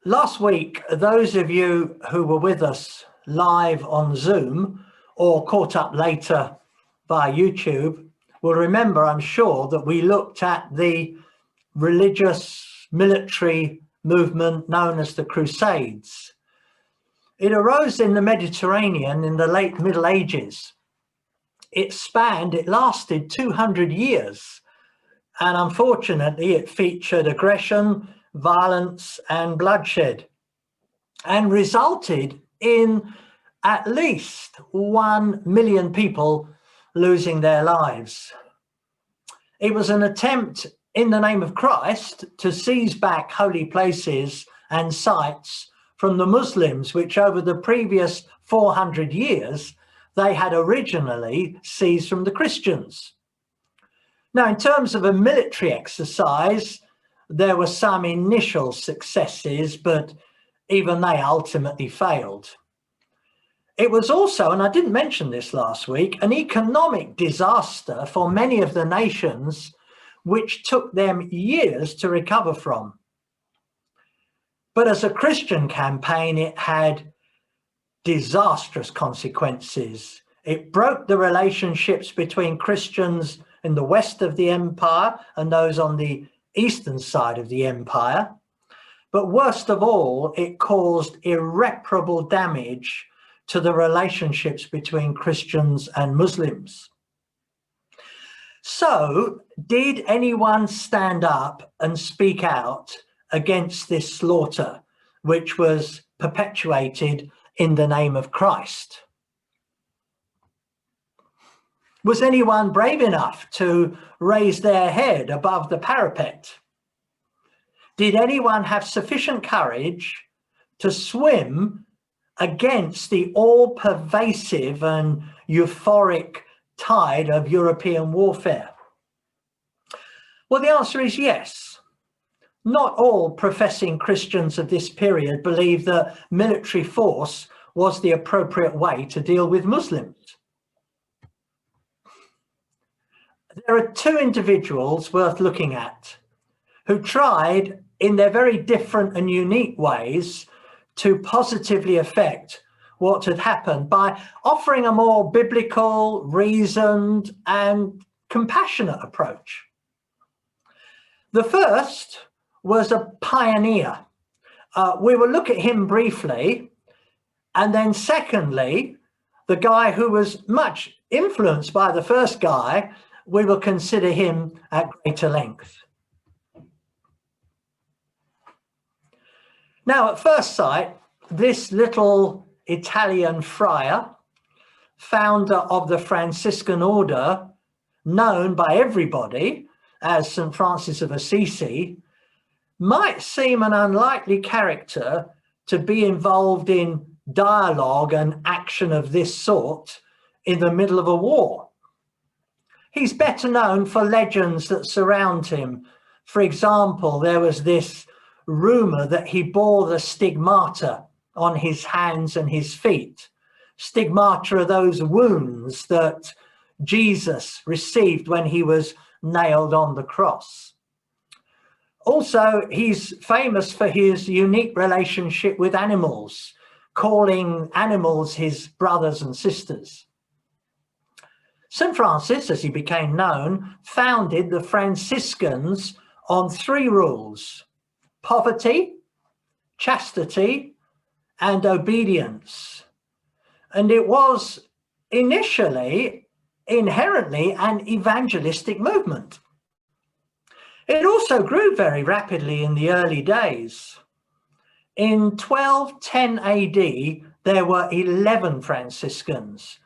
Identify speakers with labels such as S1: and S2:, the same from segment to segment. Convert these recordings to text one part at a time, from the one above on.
S1: Last week, those of you who were with us live on Zoom or caught up later via YouTube will remember, I'm sure, that we looked at the religious military movement known as the Crusades. It arose in the Mediterranean in the late Middle Ages. It lasted 200 years, and unfortunately it featured aggression, violence and bloodshed, and resulted in at least 1 million people losing their lives. It was an attempt in the name of Christ to seize back holy places and sites from the Muslims, which over the previous 400 years they had originally seized from the Christians. Now, in terms of a military exercise, there were some initial successes, but even they ultimately failed. It was also, and I didn't mention this last week, an economic disaster for many of the nations, which took them years to recover from. But as a Christian campaign, it had disastrous consequences. It broke the relationships between Christians in the west of the empire and those on the eastern side of the empire. But worst of all, it caused irreparable damage to the relationships between Christians and Muslims. So, did anyone stand up and speak out against this slaughter, which was perpetuated in the name of Christ? Was anyone brave enough to raise their head above the parapet? Did anyone have sufficient courage to swim against the all-pervasive and euphoric tide of European warfare? Well, the answer is yes. Not all professing Christians of this period believed that military force was the appropriate way to deal with Muslims. There are two individuals worth looking at who tried in their very different and unique ways to positively affect what had happened by offering a more biblical, reasoned and compassionate approach. The first was a pioneer. We will look at him briefly, and then secondly, the guy who was much influenced by the first guy, we will consider him at greater length. Now, at first sight, this little Italian friar, founder of the Franciscan order, known by everybody as St. Francis of Assisi, might seem an unlikely character to be involved in dialogue and action of this sort in the middle of a war. He's better known for legends that surround him. For example, there was this rumor that he bore the stigmata on his hands and his feet. Stigmata are those wounds that Jesus received when he was nailed on the cross. Also, he's famous for his unique relationship with animals, calling animals his brothers and sisters. St. Francis, as he became known, founded the Franciscans on 3 rules: poverty, chastity, and obedience. And it was initially inherently an evangelistic movement. It also grew very rapidly in the early days. In 1210 AD, there were 11 Franciscans.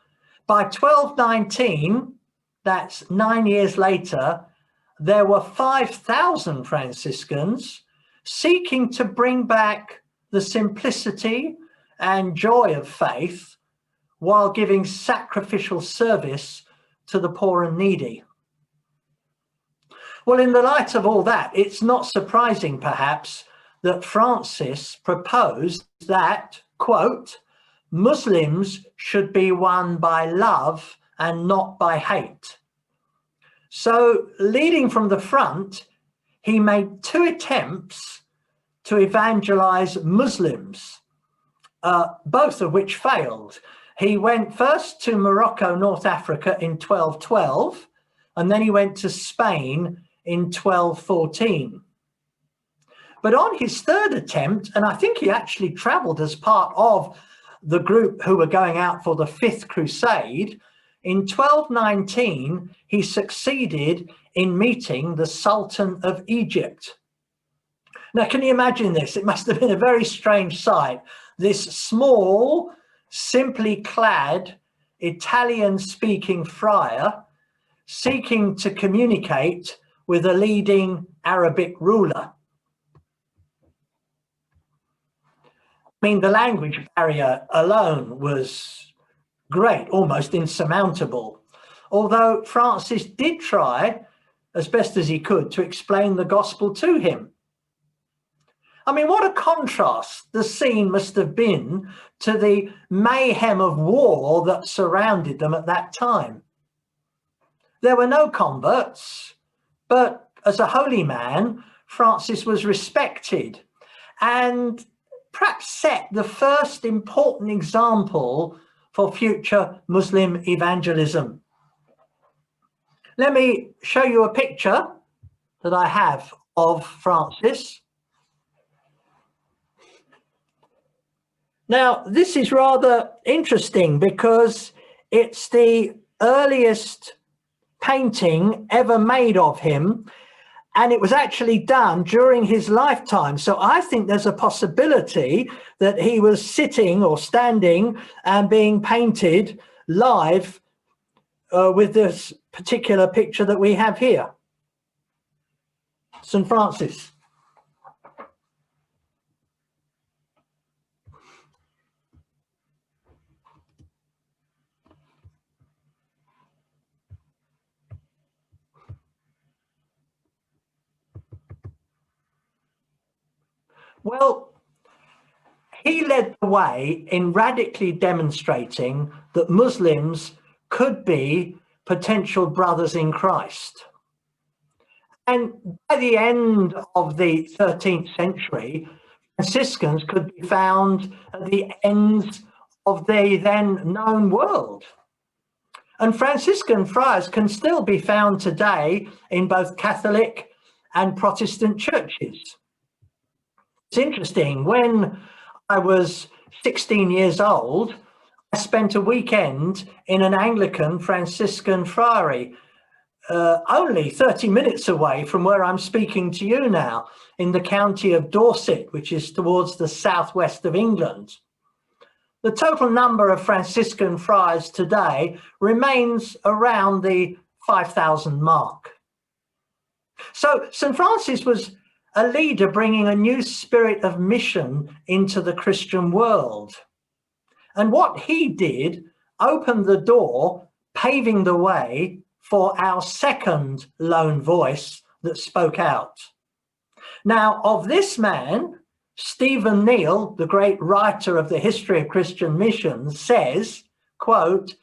S1: By 1219, that's 9 years later, there were 5,000 Franciscans seeking to bring back the simplicity and joy of faith while giving sacrificial service to the poor and needy. Well, in the light of all that, it's not surprising, perhaps, that Francis proposed that, quote, Muslims should be won by love and not by hate. So, leading from the front, he made 2 attempts to evangelize Muslims, both of which failed. He went first to Morocco, North Africa in 1212, and then he went to Spain in 1214. But on his third attempt, and I think he actually traveled as part of the group who were going out for the Fifth Crusade, in 1219, he succeeded in meeting the Sultan of Egypt. Now, can you imagine this? It must have been a very strange sight. This small, simply clad, Italian-speaking friar seeking to communicate with a leading Arabic ruler. I mean, the language barrier alone was great, almost insurmountable. Although Francis did try, as best as he could, to explain the gospel to him. I mean, what a contrast the scene must have been to the mayhem of war that surrounded them at that time. There were no converts, but as a holy man, Francis was respected and perhaps set the first important example for future Muslim evangelism. Let me show you a picture that I have of Francis. Now, this is rather interesting because it's the earliest painting ever made of him, and it was actually done during his lifetime. So I think there's a possibility that he was sitting or standing and being painted live with this particular picture that we have here. St. Francis. Well, he led the way in radically demonstrating that Muslims could be potential brothers in Christ. And by the end of the 13th century, Franciscans could be found at the ends of the then known world. And Franciscan friars can still be found today in both Catholic and Protestant churches. It's interesting, when I was 16 years old, I spent a weekend in an Anglican Franciscan friary, only 30 minutes away from where I'm speaking to you now, in the county of Dorset, which is towards the southwest of England. The total number of Franciscan friars today remains around the 5,000 mark. So St. Francis was a leader bringing a new spirit of mission into the Christian world. And what he did opened the door, paving the way for our second lone voice that spoke out. Now, of this man, Stephen Neale, the great writer of the history of Christian missions, says, quote,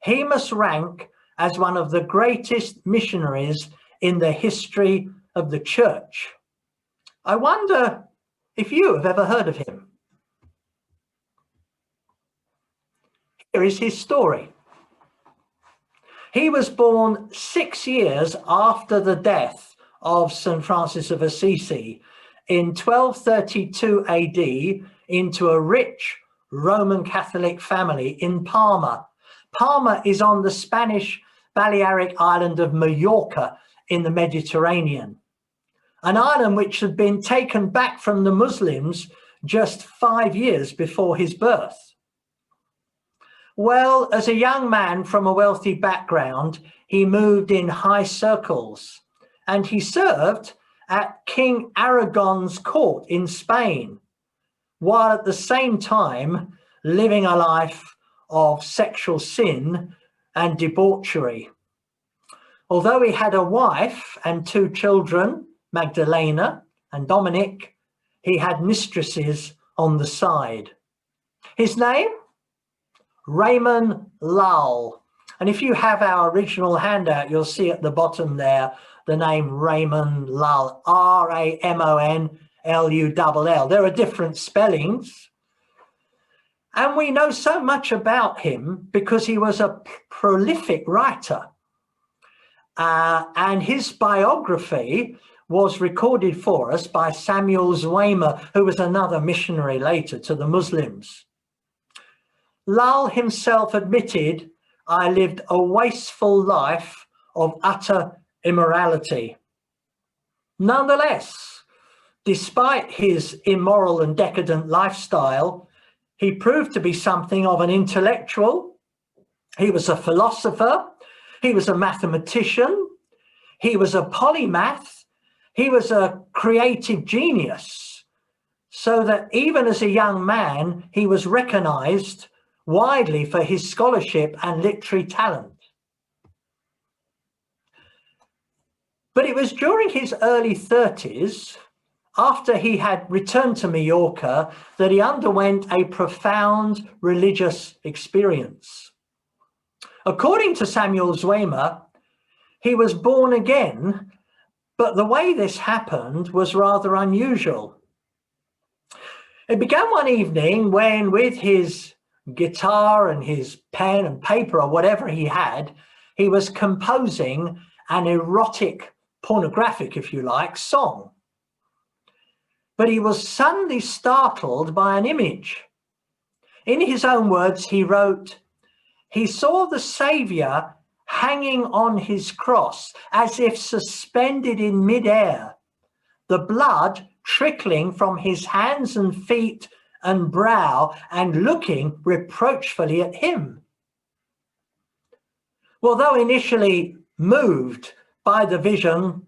S1: "He must rank as one of the greatest missionaries in the history of the church." I wonder if you have ever heard of him. Here is his story. He was born 6 years after the death of St. Francis of Assisi in 1232 AD into a rich Roman Catholic family in Palma. Palma is on the Spanish Balearic island of Majorca in the Mediterranean, an island which had been taken back from the Muslims just 5 years before his birth. Well, as a young man from a wealthy background, he moved in high circles, and he served at King Aragon's court in Spain, while at the same time living a life of sexual sin and debauchery. Although he had a wife and 2 children, Magdalena and Dominic, he had mistresses on the side. His name? Raymond Lull. And if you have our original handout, you'll see at the bottom there the name Raymond Lull, R-A-M-O-N Lull. There are different spellings. And we know so much about him because he was a prolific writer. And his biography was recorded for us by Samuel Zwemer, who was another missionary later to the Muslims. Lull himself admitted, "I lived a wasteful life of utter immorality." Nonetheless, despite his immoral and decadent lifestyle, he proved to be something of an intellectual. He was a philosopher. He was a mathematician. He was a polymath. He was a creative genius, so that even as a young man, he was recognized widely for his scholarship and literary talent. But it was during his early 30s, after he had returned to Mallorca, that he underwent a profound religious experience. According to Samuel Zwemer, he was born again, but the way this happened was rather unusual. It began one evening when, with his guitar and his pen and paper or whatever he had, he was composing an erotic, pornographic, if you like, song. But he was suddenly startled by an image. In his own words, he wrote, he saw the Saviour hanging on his cross as if suspended in midair, the blood trickling from his hands and feet and brow and looking reproachfully at him. Well, though initially moved by the vision,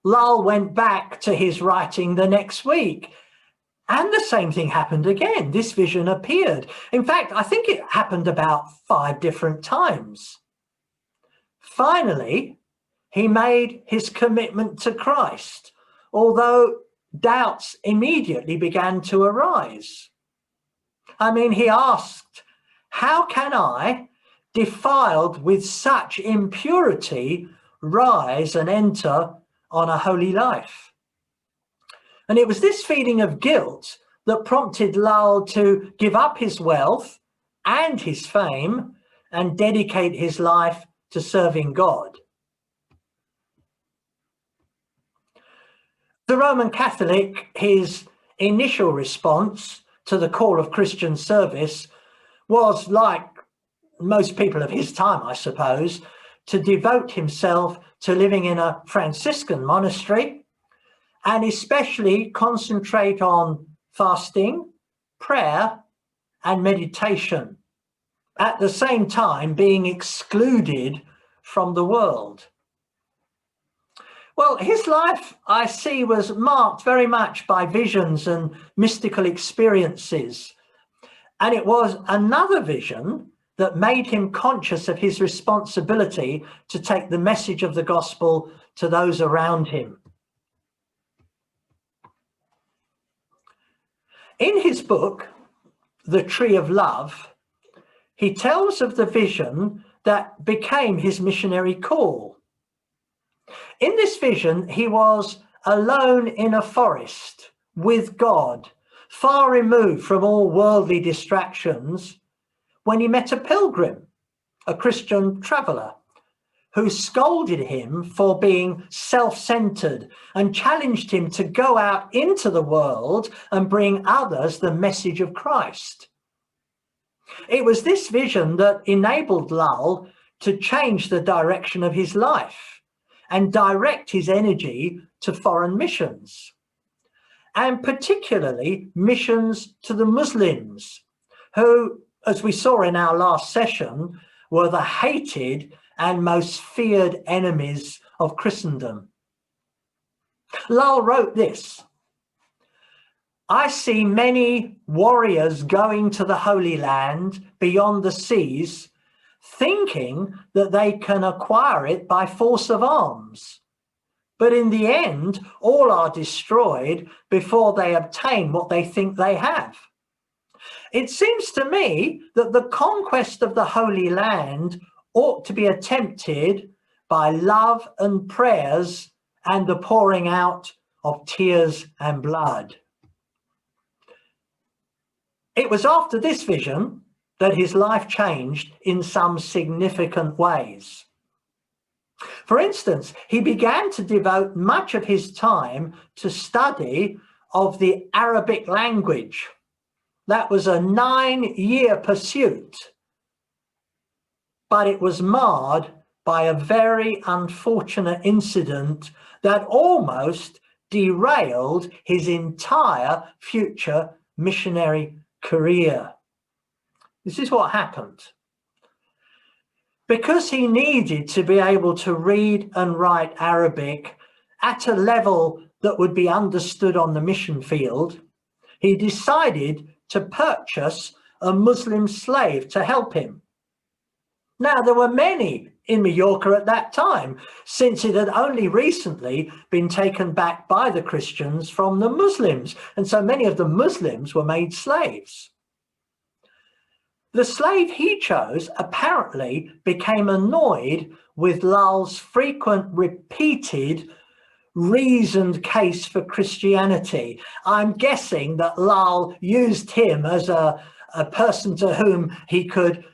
S1: Lull went back to his writing the next week, and the same thing happened again. This vision appeared. In fact, I think it happened about 5 different times. Finally, he made his commitment to Christ, although doubts immediately began to arise. I mean, he asked, "How can I, defiled with such impurity, rise and enter on a holy life?" And it was this feeling of guilt that prompted Lull to give up his wealth and his fame and dedicate his life to serving God. The Roman Catholic, his initial response to the call of Christian service was, like most people of his time, I suppose, to devote himself to living in a Franciscan monastery and especially concentrate on fasting, prayer, and meditation, at the same time being excluded from the world. Well, his life, I see, was marked very much by visions and mystical experiences. And it was another vision that made him conscious of his responsibility to take the message of the gospel to those around him. In his book, The Tree of Love, he tells of the vision that became his missionary call. In this vision, he was alone in a forest with God, far removed from all worldly distractions, when he met a pilgrim, a Christian traveller, who scolded him for being self-centered and challenged him to go out into the world and bring others the message of Christ. It was this vision that enabled Lull to change the direction of his life and direct his energy to foreign missions, and particularly missions to the Muslims, who, as we saw in our last session, were the hated and most feared enemies of Christendom. Lull wrote this: "I see many warriors going to the Holy Land beyond the seas, thinking that they can acquire it by force of arms. But in the end, all are destroyed before they obtain what they think they have. It seems to me that the conquest of the Holy Land ought to be attempted by love and prayers and the pouring out of tears and blood. It was after this vision that his life changed in some significant ways. For instance, he began to devote much of his time to study of the Arabic language. That was a 9-year pursuit, but it was marred by a very unfortunate incident that almost derailed his entire future missionary career. This is what happened. Because he needed to be able to read and write Arabic at a level that would be understood on the mission field, he decided to purchase a Muslim slave to help him. Now, there were many in Mallorca at that time, since it had only recently been taken back by the Christians from the Muslims, and so many of the Muslims were made slaves. The slave he chose apparently became annoyed with Lal's frequent, repeated, reasoned case for Christianity. I'm guessing that Lal used him as a person to whom he could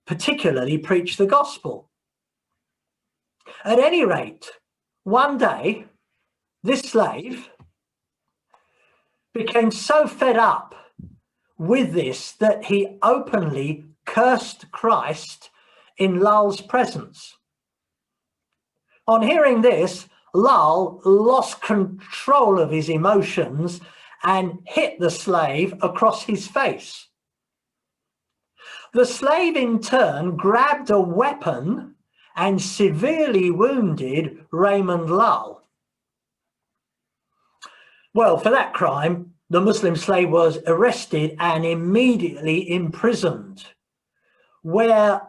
S1: particularly preach the gospel. At any rate, one day, this slave became so fed up with this that he openly cursed Christ in Lal's presence. On hearing this, Lal lost control of his emotions and hit the slave across his face. The slave in turn grabbed a weapon and severely wounded Raymond Lal. Well, for that crime, the Muslim slave was arrested and immediately imprisoned, where,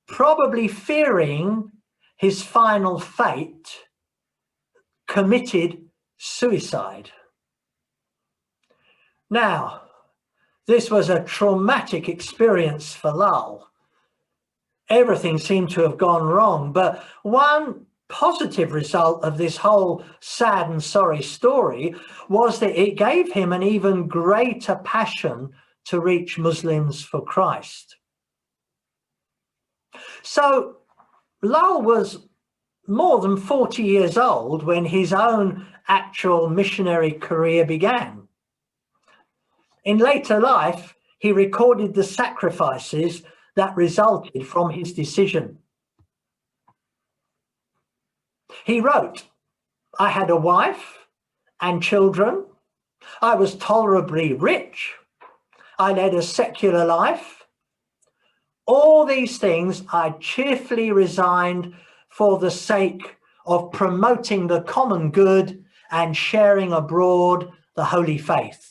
S1: probably fearing his final fate, committed suicide. Now, this was a traumatic experience for Lal. Everything seemed to have gone wrong, but one positive result of this whole sad and sorry story was that it gave him an even greater passion to reach Muslims for Christ. So Lal was more than 40 years old when his own actual missionary career began. In later life, he recorded the sacrifices that resulted from his decision. He wrote, "I had a wife and children. I was tolerably rich. I led a secular life. All these things I cheerfully resigned for the sake of promoting the common good and sharing abroad the holy faith."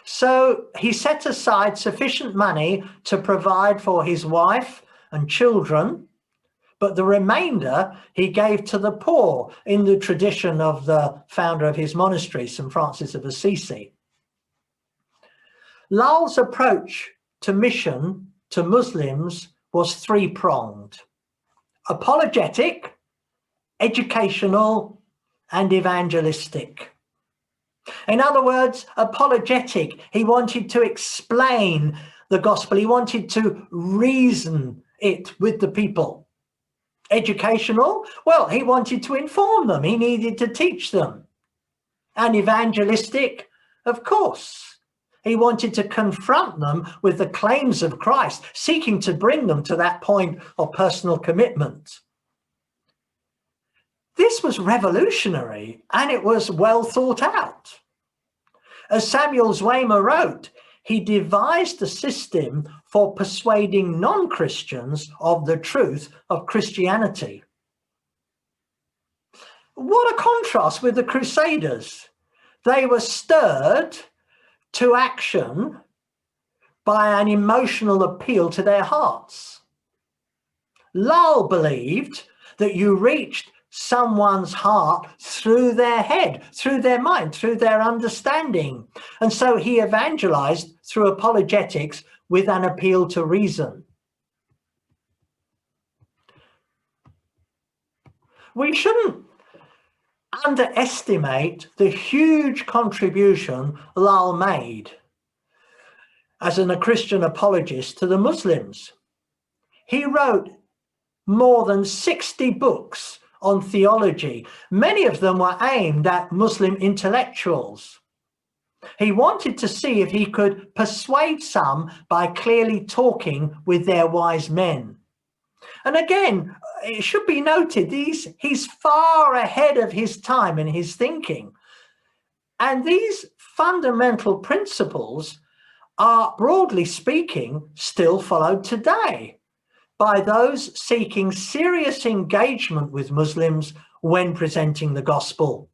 S1: So he set aside sufficient money to provide for his wife and children, but the remainder he gave to the poor in the tradition of the founder of his monastery, St. Francis of Assisi. Lal's approach to mission to Muslims was three-pronged: apologetic, educational, and evangelistic. In other words, apologetic, he wanted to explain the gospel. He wanted to reason it with the people. Educational, well, he wanted to inform them. He needed to teach them. And evangelistic, of course, he wanted to confront them with the claims of Christ, seeking to bring them to that point of personal commitment. This was revolutionary, and it was well thought out. As Samuel Zwemer wrote, he devised a system for persuading non-Christians of the truth of Christianity. What a contrast with the Crusaders. They were stirred to action by an emotional appeal to their hearts. Lal believed that you reached someone's heart through their head, through their mind, through their understanding. And so he evangelized through apologetics with an appeal to reason. We shouldn't underestimate the huge contribution Lal made as a Christian apologist to the Muslims. He wrote more than 60 books on theology. Many of them were aimed at Muslim intellectuals. He wanted to see if he could persuade some by clearly talking with their wise men. And again, it should be noted, he's far ahead of his time in his thinking. And these fundamental principles are, broadly speaking, still followed today by those seeking serious engagement with Muslims when presenting the gospel.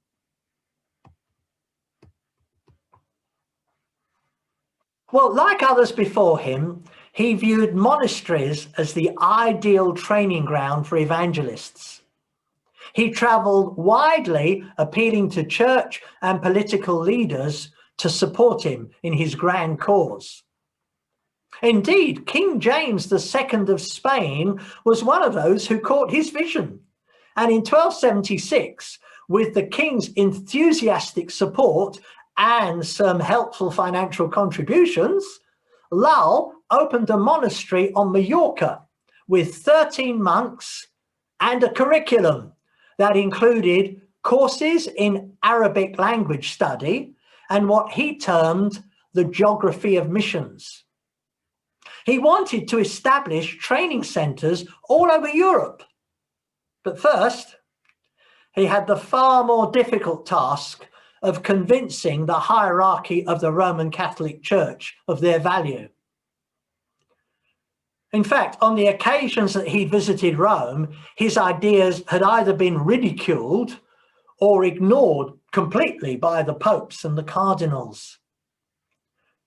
S1: Well, like others before him, he viewed monasteries as the ideal training ground for evangelists. He traveled widely, appealing to church and political leaders to support him in his grand cause. Indeed, King James II of Spain was one of those who caught his vision. And in 1276, with the king's enthusiastic support and some helpful financial contributions, Lal opened a monastery on Mallorca with 13 monks and a curriculum that included courses in Arabic language study and what he termed the geography of missions. He wanted to establish training centres all over Europe. But first, he had the far more difficult task of convincing the hierarchy of the Roman Catholic Church of their value. In fact, on the occasions that he visited Rome, his ideas had either been ridiculed or ignored completely by the popes and the cardinals.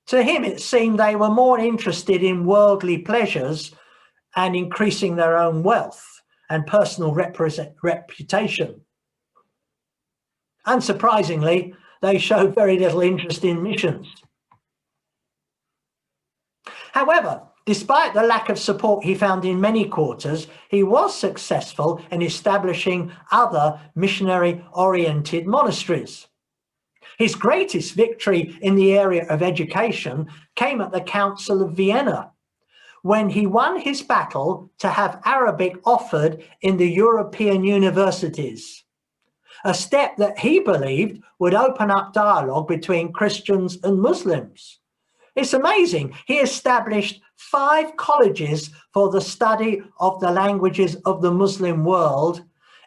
S1: To him, it seemed they were more interested in worldly pleasures and increasing their own wealth and personal reputation. Unsurprisingly, they showed very little interest in missions. However, despite the lack of support he found in many quarters, he was successful in establishing other missionary-oriented monasteries. His greatest victory in the area of education came at the Council of Vienna, when he won his battle to have Arabic offered in the European universities, a step that he believed would open up dialogue between Christians and Muslims. It's amazing. He established 5 colleges for the study of the languages of the Muslim world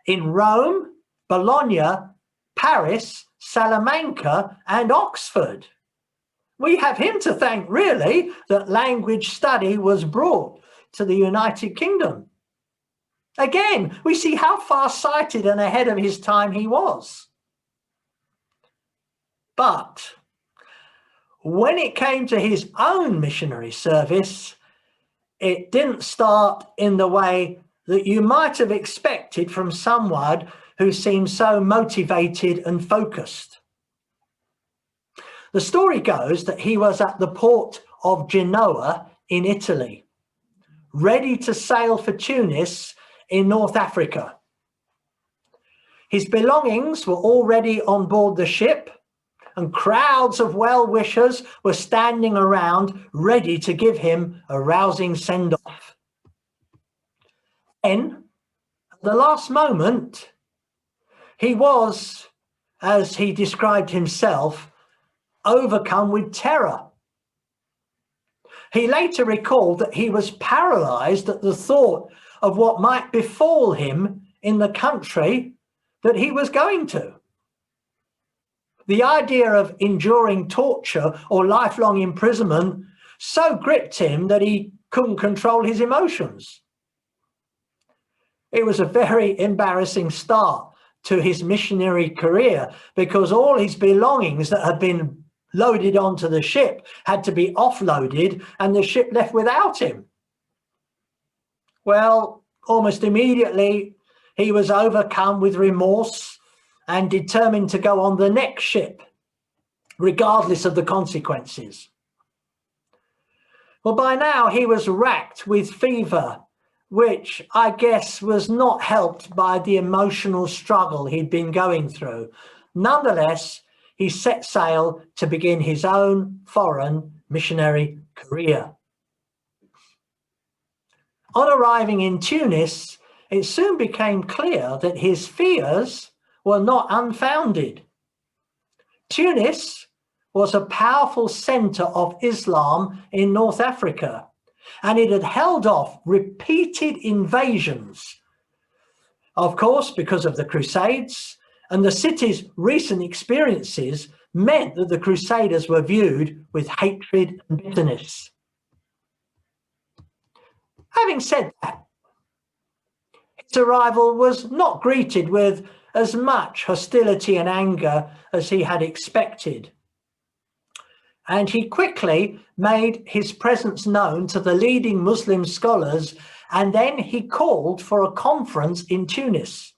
S1: in Rome, Bologna, Paris, Salamanca, and Oxford. We have him to thank, really, that language study was brought to the United Kingdom. Again, we see how far-sighted and ahead of his time he was. But when it came to his own missionary service, it didn't start in the way that you might have expected from someone who seemed so motivated and focused. The story goes that he was at the port of Genoa in Italy, ready to sail for Tunis in North Africa. His belongings were already on board the ship, and crowds of well-wishers were standing around ready to give him a rousing send-off. Then, at the last moment, he was, as he described himself, overcome with terror. He later recalled that he was paralyzed at the thought of what might befall him in the country that he was going to. The idea of enduring torture or lifelong imprisonment so gripped him that he couldn't control his emotions. It was a very embarrassing start to his missionary career, because all his belongings that had been loaded onto the ship had to be offloaded, and the ship left without him. Well, almost immediately he was overcome with remorse and determined to go on the next ship, regardless of the consequences. Well, by now he was racked with fever, which I guess was not helped by the emotional struggle he'd been going through. Nonetheless, he set sail to begin his own foreign missionary career. On arriving in Tunis, it soon became clear that his fears were not unfounded. Tunis was a powerful center of Islam in North Africa, and it had held off repeated invasions, of course, because of the Crusades, and the city's recent experiences meant that the Crusaders were viewed with hatred and bitterness. Having said that, his arrival was not greeted with as much hostility and anger as he had expected. And he quickly made his presence known to the leading Muslim scholars, and then he called for a conference in Tunis.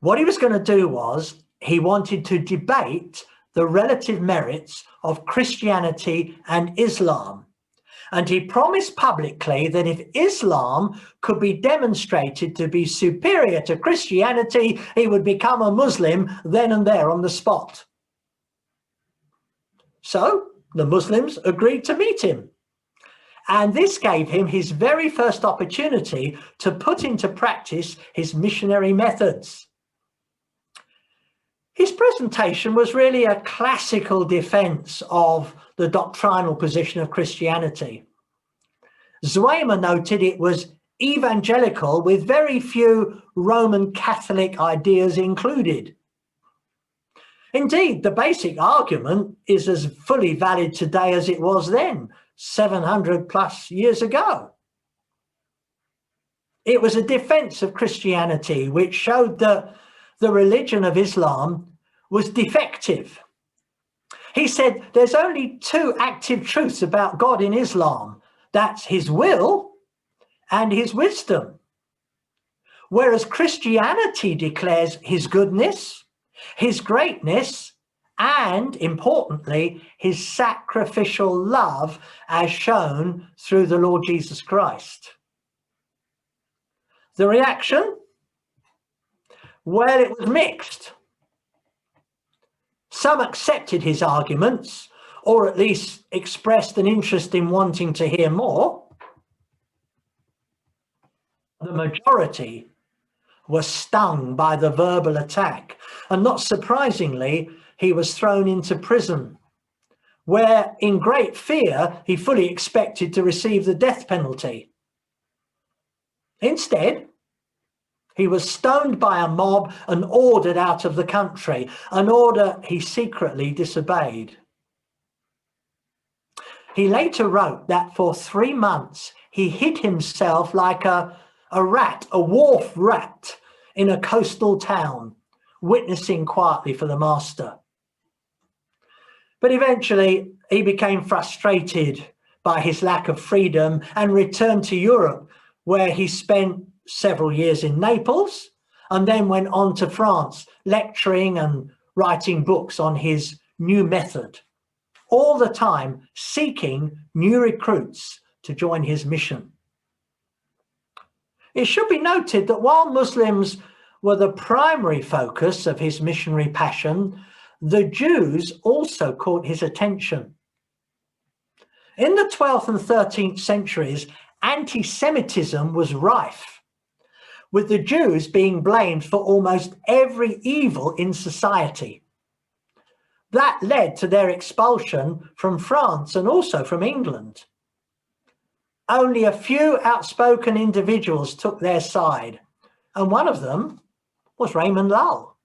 S1: What he was going to do was he wanted to debate the relative merits of Christianity and Islam. And he promised publicly that if Islam could be demonstrated to be superior to Christianity, he would become a Muslim then and there on the spot. So the Muslims agreed to meet him. And this gave him his very first opportunity to put into practice his missionary methods. His presentation was really a classical defense of the doctrinal position of Christianity. Zuayma noted it was evangelical with very few Roman Catholic ideas included. Indeed, the basic argument is as fully valid today as it was then, 700 plus years ago. It was a defense of Christianity which showed that the religion of Islam was defective. He said there's only two active truths about God in Islam. That's his will and his wisdom. Whereas Christianity declares his goodness, his greatness, and importantly, his sacrificial love as shown through the Lord Jesus Christ. The reaction? Well, it was mixed. Some accepted his arguments, or at least expressed an interest in wanting to hear more. The majority were stung by the verbal attack, and not surprisingly, he was thrown into prison, where in great fear, he fully expected to receive the death penalty. Instead, he was stoned by a mob and ordered out of the country, an order he secretly disobeyed. He later wrote that for 3 months, he hid himself like a rat, a wharf rat, in a coastal town, witnessing quietly for the master. But eventually, he became frustrated by his lack of freedom and returned to Europe, where he spent several years in Naples and then went on to France, lecturing and writing books on his new method, all the time seeking new recruits to join his mission. It should be noted that while Muslims were the primary focus of his missionary passion, the Jews also caught his attention. In the 12th and 13th centuries, anti-Semitism was rife, with the Jews being blamed for almost every evil in society. That led to their expulsion from France and also from England. Only a few outspoken individuals took their side, and one of them was Raymond Lull.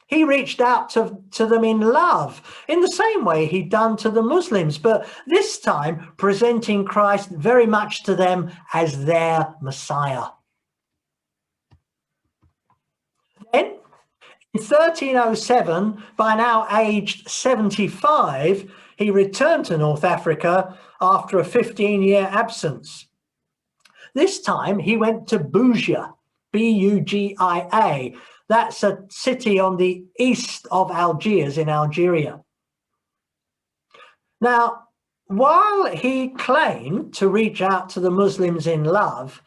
S1: He reached out to them in love, in the same way he'd done to the Muslims, but this time presenting Christ very much to them as their Messiah. Then, in 1307, by now aged 75, he returned to North Africa after a 15-year absence. This time he went to Bugia, B-U-G-I-A. That's a city on the east of Algiers in Algeria. Now, while he claimed to reach out to the Muslims in love,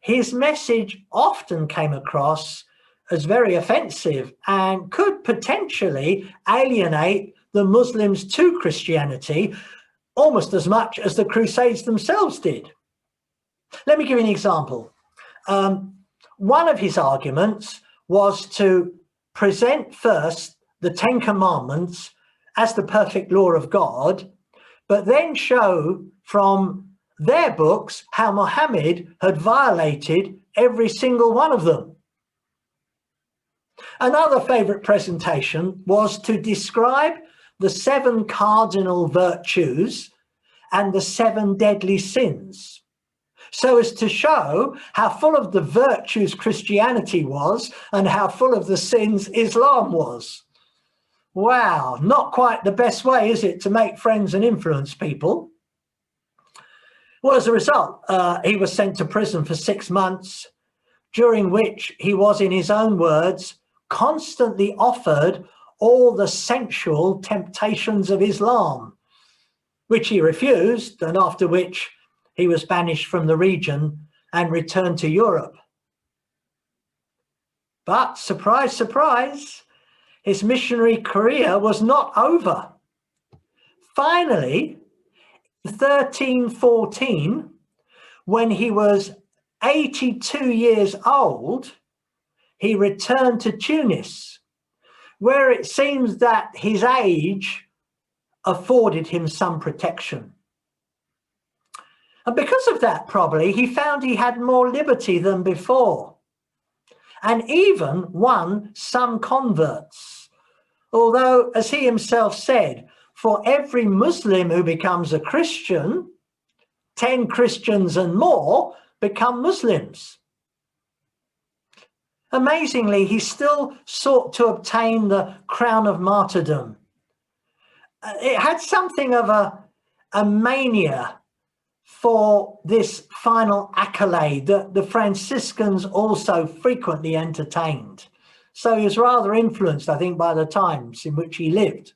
S1: his message often came across as very offensive and could potentially alienate the Muslims to Christianity almost as much as the Crusades themselves did. Let me give you an example. One of his arguments was to present first the Ten Commandments as the perfect law of God, but then show from their books how Muhammad had violated every single one of them. Another favorite presentation was to describe the 7 cardinal virtues and the 7 deadly sins, so as to show how full of the virtues Christianity was and how full of the sins Islam was. Wow, not quite the best way, is it, to make friends and influence people? Well, as a result, he was sent to prison for 6 months, during which he was, in his own words, constantly offered all the sensual temptations of Islam, which he refused, and after which he was banished from the region and returned to Europe. But surprise, surprise, his missionary career was not over. Finally, in 1314, when he was 82 years old, he returned to Tunis, where it seems that his age afforded him some protection. And because of that, probably, he found he had more liberty than before, and even won some converts. Although, as he himself said, for every Muslim who becomes a Christian, 10 Christians and more become Muslims. Amazingly, he still sought to obtain the crown of martyrdom. It had something of a mania for this final accolade that the Franciscans also frequently entertained. So he was rather influenced, I think, by the times in which he lived.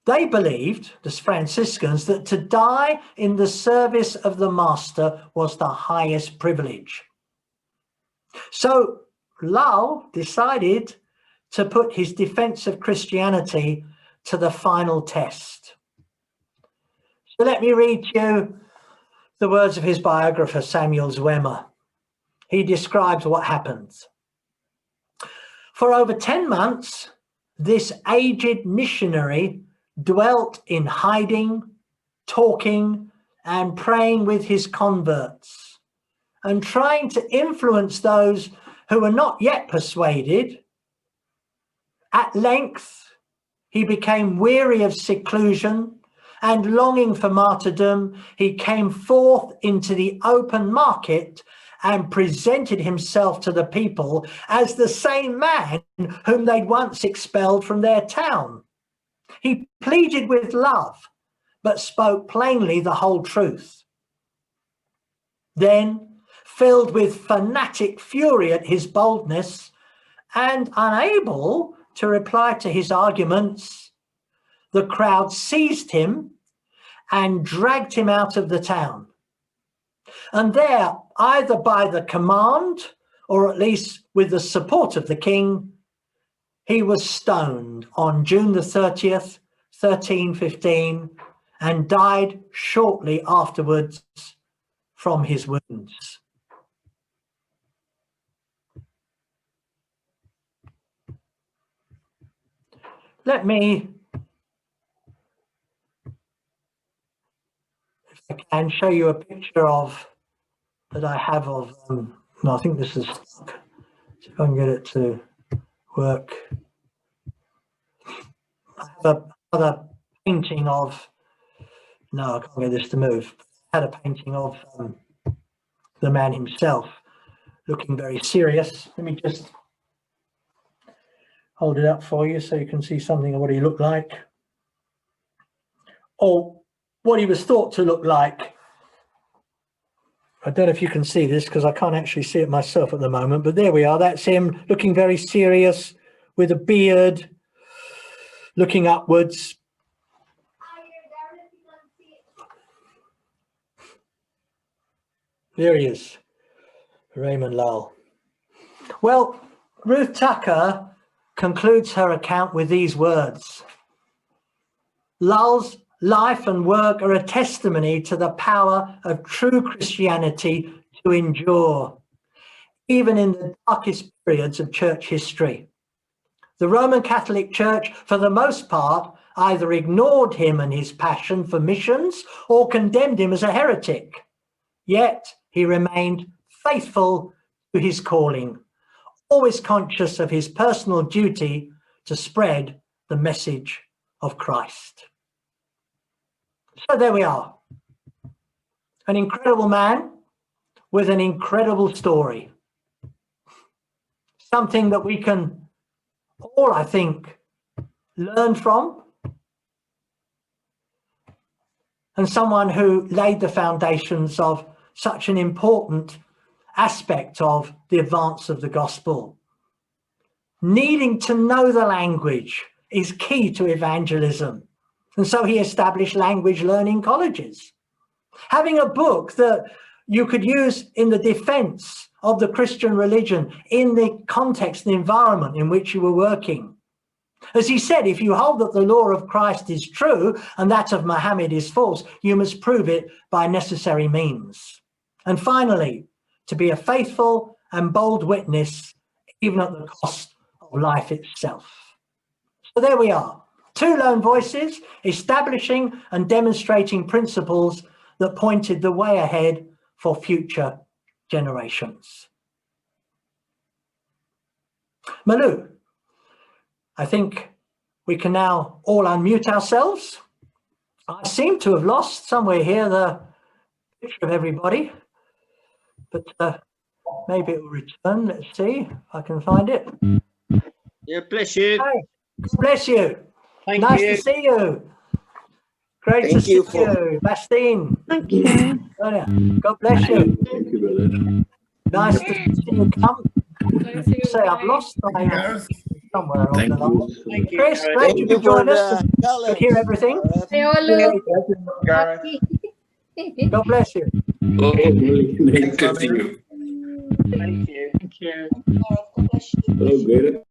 S1: They believed, the Franciscans, that to die in the service of the Master was the highest privilege. So Lau decided to put his defense of Christianity to the final test. So let me read you the words of his biographer, Samuel Zwemer. He describes what happened. For over 10 months, this aged missionary dwelt in hiding, talking, and praying with his converts, and trying to influence those who were not yet persuaded. At length, he became weary of seclusion, and longing for martyrdom, he came forth into the open market and presented himself to the people as the same man whom they'd once expelled from their town. He pleaded with love, but spoke plainly the whole truth. Then, filled with fanatic fury at his boldness and unable to reply to his arguments, the crowd seized him and dragged him out of the town. And there, either by the command or at least with the support of the king, he was stoned on June the 30th, 1315, and died shortly afterwards from his wounds. Let me, if I can, show you a picture that I have of, no, I think this is, see if I can get it to work. I have another painting of, no, I can't get this to move. I had a painting of the man himself looking very serious. Let me just hold it up for you so you can see something of what he looked like, or what he was thought to look like. I don't know if you can see this because I can't actually see it myself at the moment, but there we are. That's him looking very serious with a beard, looking upwards. Here he is, Raymond Lull. Well, Ruth Tucker concludes her account with these words. Lull's life and work are a testimony to the power of true Christianity to endure, even in the darkest periods of church history. The Roman Catholic Church, for the most part, either ignored him and his passion for missions or condemned him as a heretic. Yet he remained faithful to his calling, always conscious of his personal duty to spread the message of Christ. So there we are. An incredible man with an incredible story. Something that we can all, I think, learn from. And someone who laid the foundations of such an important aspect of the advance of the gospel. Needing to know the language is key to evangelism. And so he established language learning colleges. Having a book that you could use in the defense of the Christian religion in the context and environment in which you were working. As he said, if you hold that the law of Christ is true and that of Muhammad is false, you must prove it by necessary means. And finally, to be a faithful and bold witness, even at the cost of life itself. So there we are, two lone voices establishing and demonstrating principles that pointed the way ahead for future generations. Malu, I think we can now all unmute ourselves. I seem to have lost somewhere here the picture of everybody, but maybe it will return. Let's see if I can find it.
S2: Yeah, bless you.
S1: Hey, God bless you.
S2: Thank
S1: Nice
S2: you.
S1: to see you. Great to see you, Bastine.
S3: Thank you.
S1: God bless you.
S4: Thank you, brother.
S1: Nice to see you come. Say I've lost my
S4: Gareth.
S1: somewhere along
S4: Thank
S1: the line.
S4: you.
S2: Thank you,
S1: Chris,
S2: Gareth.
S1: great you could join us. Could hear everything.
S5: Gareth.
S1: God bless you.
S4: Oh, really nice to see you.
S2: Thank you.
S4: Oh, Gareth.